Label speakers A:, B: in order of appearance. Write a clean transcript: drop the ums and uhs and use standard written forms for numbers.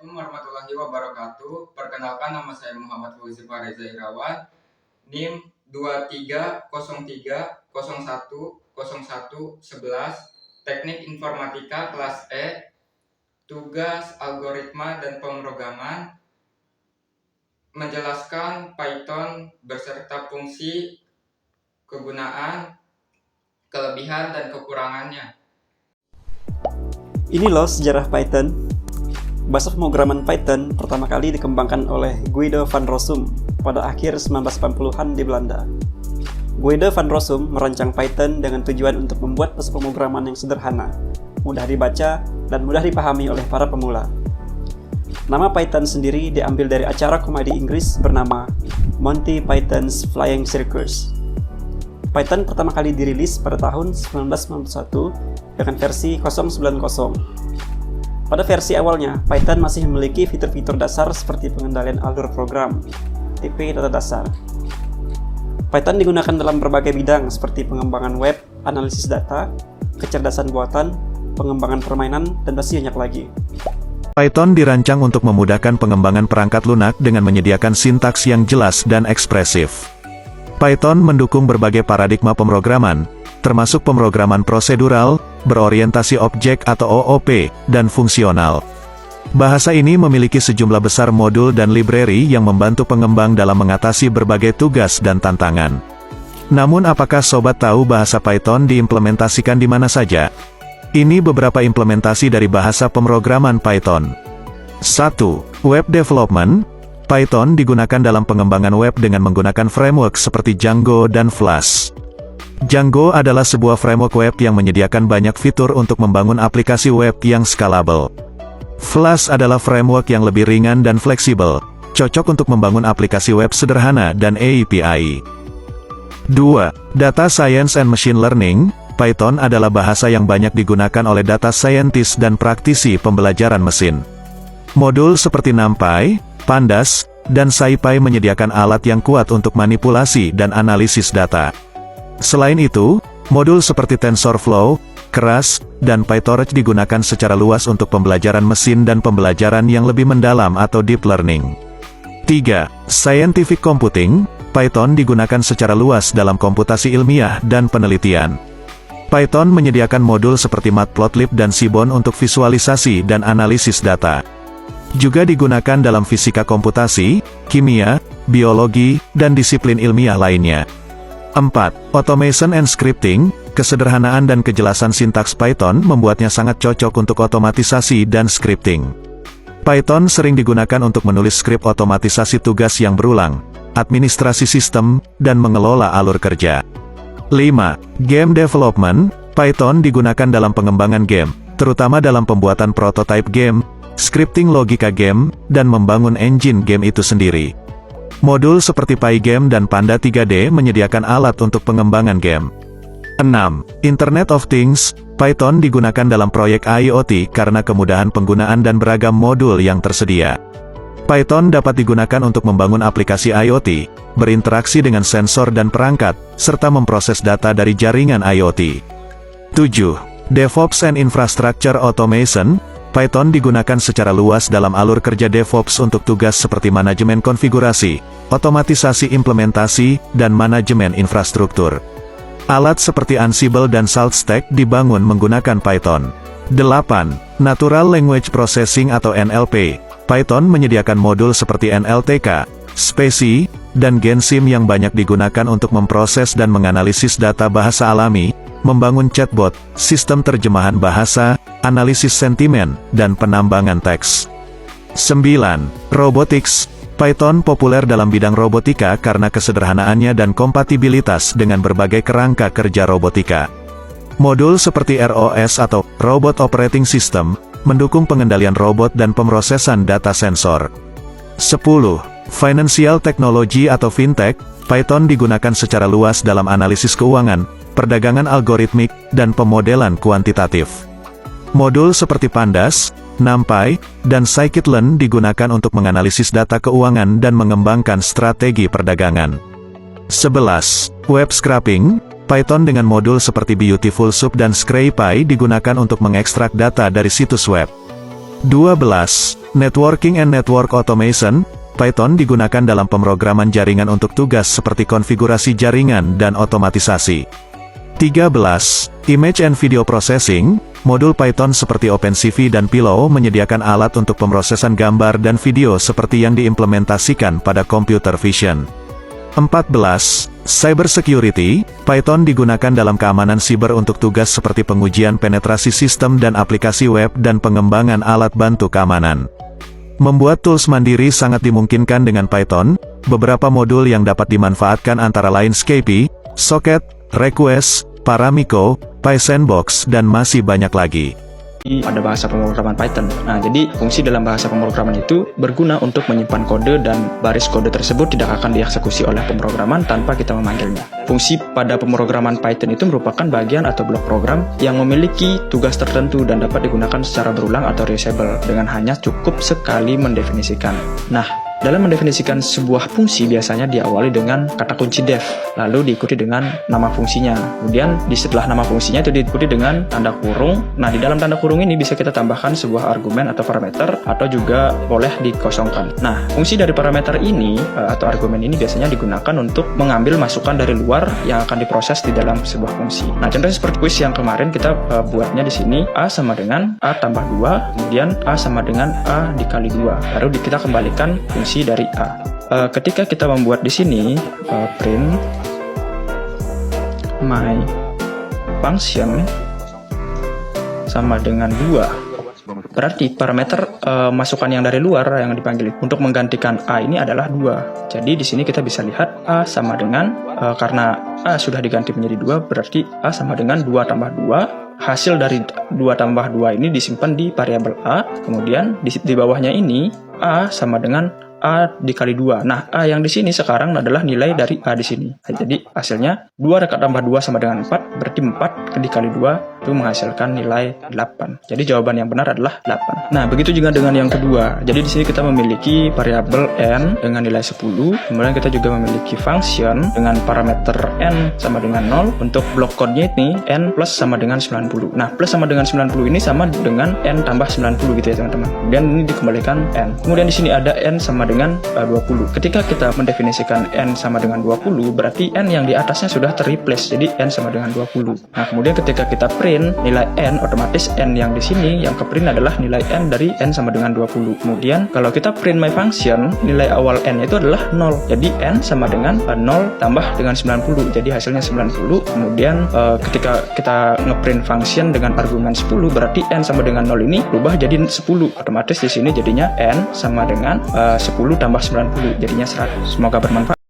A: Assalamualaikum warahmatullahi wabarakatuh. Perkenalkan, nama saya Muhammad Fauzi Fareza Irawan, NIM 2303010111, Teknik Informatika kelas E, tugas algoritma dan pemrograman, menjelaskan Python beserta fungsi, kegunaan, kelebihan dan kekurangannya.
B: Ini loh sejarah Python. Bahasa pemrograman Python pertama kali dikembangkan oleh Guido van Rossum pada akhir 1980-an di Belanda. Guido van Rossum merancang Python dengan tujuan untuk membuat bahasa pemrograman yang sederhana, mudah dibaca, dan mudah dipahami oleh para pemula. Nama Python sendiri diambil dari acara komedi Inggris bernama Monty Python's Flying Circus. Python pertama kali dirilis pada tahun 1991 dengan versi 090. Pada versi awalnya, Python masih memiliki fitur-fitur dasar seperti pengendalian alur program, tipe data dasar. Python digunakan dalam berbagai bidang seperti pengembangan web, analisis data, kecerdasan buatan, pengembangan permainan, dan masih banyak lagi.
C: Python dirancang untuk memudahkan pengembangan perangkat lunak dengan menyediakan sintaks yang jelas dan ekspresif. Python mendukung berbagai paradigma pemrograman, termasuk pemrograman prosedural, berorientasi objek atau OOP, dan fungsional. Bahasa ini memiliki sejumlah besar modul dan library yang membantu pengembang dalam mengatasi berbagai tugas dan tantangan. Namun apakah sobat tahu bahasa Python diimplementasikan di mana saja? Ini beberapa implementasi dari bahasa pemrograman Python. 1. Web Development. Python digunakan dalam pengembangan web dengan menggunakan framework seperti Django dan Flash. Django adalah sebuah framework web yang menyediakan banyak fitur untuk membangun aplikasi web yang scalable. Flash adalah framework yang lebih ringan dan fleksibel, cocok untuk membangun aplikasi web sederhana dan API. 2. Data Science and Machine Learning. Python adalah bahasa yang banyak digunakan oleh data scientist dan praktisi pembelajaran mesin. Modul seperti NumPy, Pandas, dan SciPy menyediakan alat yang kuat untuk manipulasi dan analisis data. Selain itu, modul seperti TensorFlow, Keras, dan PyTorch digunakan secara luas untuk pembelajaran mesin dan pembelajaran yang lebih mendalam atau deep learning. 3. Scientific Computing. Python digunakan secara luas dalam komputasi ilmiah dan penelitian. Python menyediakan modul seperti Matplotlib dan Seaborn untuk visualisasi dan analisis data. Juga digunakan dalam fisika komputasi, kimia, biologi, dan disiplin ilmiah lainnya. 4. Automation and Scripting. Kesederhanaan dan kejelasan sintaks Python membuatnya sangat cocok untuk otomatisasi dan scripting. Python sering digunakan untuk menulis skrip otomatisasi tugas yang berulang, administrasi sistem, dan mengelola alur kerja. 5. Game Development. Python digunakan dalam pengembangan game, terutama dalam pembuatan prototype game, scripting logika game, dan membangun engine game itu sendiri. Modul seperti Pygame dan Panda 3D menyediakan alat untuk pengembangan game. 6. Internet of Things. Python digunakan dalam proyek IoT karena kemudahan penggunaan dan beragam modul yang tersedia. Python dapat digunakan untuk membangun aplikasi IoT, berinteraksi dengan sensor dan perangkat, serta memproses data dari jaringan IoT. 7. DevOps and Infrastructure Automation. Python digunakan secara luas dalam alur kerja DevOps untuk tugas seperti manajemen konfigurasi, otomatisasi implementasi, dan manajemen infrastruktur. Alat seperti Ansible dan SaltStack dibangun menggunakan Python. 8. Natural Language Processing atau NLP. Python menyediakan modul seperti NLTK, Specie, dan GenSim yang banyak digunakan untuk memproses dan menganalisis data bahasa alami, membangun chatbot, sistem terjemahan bahasa, analisis sentimen, dan penambangan teks. 9. Robotics. Python populer dalam bidang robotika karena kesederhanaannya dan kompatibilitas dengan berbagai kerangka kerja robotika. Modul seperti ROS atau Robot Operating System, mendukung pengendalian robot dan pemrosesan data sensor. 10. Financial Technology atau Fintech. Python digunakan secara luas dalam analisis keuangan, perdagangan algoritmik, dan pemodelan kuantitatif. Modul seperti Pandas, NumPy, dan Scikit-learn digunakan untuk menganalisis data keuangan dan mengembangkan strategi perdagangan. 11. Web Scraping. Python dengan modul seperti Beautiful Soup dan ScrapPy digunakan untuk mengekstrak data dari situs web. 12. Networking and Network Automation, Python digunakan dalam pemrograman jaringan untuk tugas seperti konfigurasi jaringan dan otomatisasi. 13. Image and Video Processing, modul Python seperti OpenCV dan Pillow menyediakan alat untuk pemrosesan gambar dan video seperti yang diimplementasikan pada computer vision. 14. Cybersecurity, Python digunakan dalam keamanan siber untuk tugas seperti pengujian penetrasi sistem dan aplikasi web dan pengembangan alat bantu keamanan. Membuat tools mandiri sangat dimungkinkan dengan Python, beberapa modul yang dapat dimanfaatkan antara lain Scapy, Socket, Request, Paramiko, PySandbox, dan masih banyak lagi.
D: Pada bahasa pemrograman Python. Nah, jadi fungsi dalam bahasa pemrograman itu berguna untuk menyimpan kode dan baris kode tersebut tidak akan dieksekusi oleh pemrograman tanpa kita memanggilnya. Fungsi pada pemrograman Python itu merupakan bagian atau blok program yang memiliki tugas tertentu dan dapat digunakan secara berulang atau reusable dengan hanya cukup sekali mendefinisikan. Nah, dalam mendefinisikan sebuah fungsi biasanya diawali dengan kata kunci def, lalu diikuti dengan nama fungsinya. Kemudian setelah nama fungsinya itu diikuti dengan tanda kurung. Nah, di dalam tanda kurung ini bisa kita tambahkan sebuah argumen atau parameter atau juga boleh dikosongkan. Nah, fungsi dari parameter ini atau argumen ini biasanya digunakan untuk mengambil masukan dari luar yang akan diproses di dalam sebuah fungsi. Nah, contohnya seperti kuis yang kemarin kita buatnya di sini A sama dengan A tambah 2, kemudian A sama dengan A dikali 2. Lalu kita kembalikan fungsi dari A. Ketika kita membuat di sini print my function sama dengan 2, berarti parameter masukan yang dari luar yang dipanggil untuk menggantikan A ini adalah 2. Jadi di sini kita bisa lihat A sama dengan karena A sudah diganti menjadi 2, berarti A sama dengan 2 tambah 2. Hasil dari 2 tambah 2 ini disimpan di variabel A. Kemudian di bawahnya ini A sama dengan A dikali 2. Nah, A yang di sini sekarang adalah nilai dari A di sini. Jadi hasilnya 2 tambah 2 sama dengan 4, berarti 4 dikali 2 itu menghasilkan nilai 8. Jadi jawaban yang benar adalah 8. Nah, begitu juga dengan yang kedua. Jadi di sini kita memiliki variabel n dengan nilai 10. Kemudian kita juga memiliki function dengan parameter n sama dengan 0. Untuk blok code-nya ini n plus sama dengan 90. Nah, plus sama dengan 90 ini sama dengan n tambah 90 gitu ya, teman-teman. Kemudian ini dikembalikan n. Kemudian di sini ada n sama dengan 20. Ketika kita mendefinisikan n sama dengan 20, berarti n yang di atasnya sudah terreplace, jadi n sama dengan 20. Nah, kemudian ketika kita print nilai n, otomatis n yang di sini yang ke print adalah nilai n dari n sama dengan 20. Kemudian kalau kita print my function, nilai awal n itu adalah 0. Jadi n sama dengan 0 tambah dengan 90. Jadi hasilnya 90. Kemudian ketika kita ngeprint function dengan argumen 10, berarti n sama dengan 0 ini berubah jadi 10. Otomatis di sini jadinya n sama dengan 10 tambah 90, jadinya 100. Semoga bermanfaat.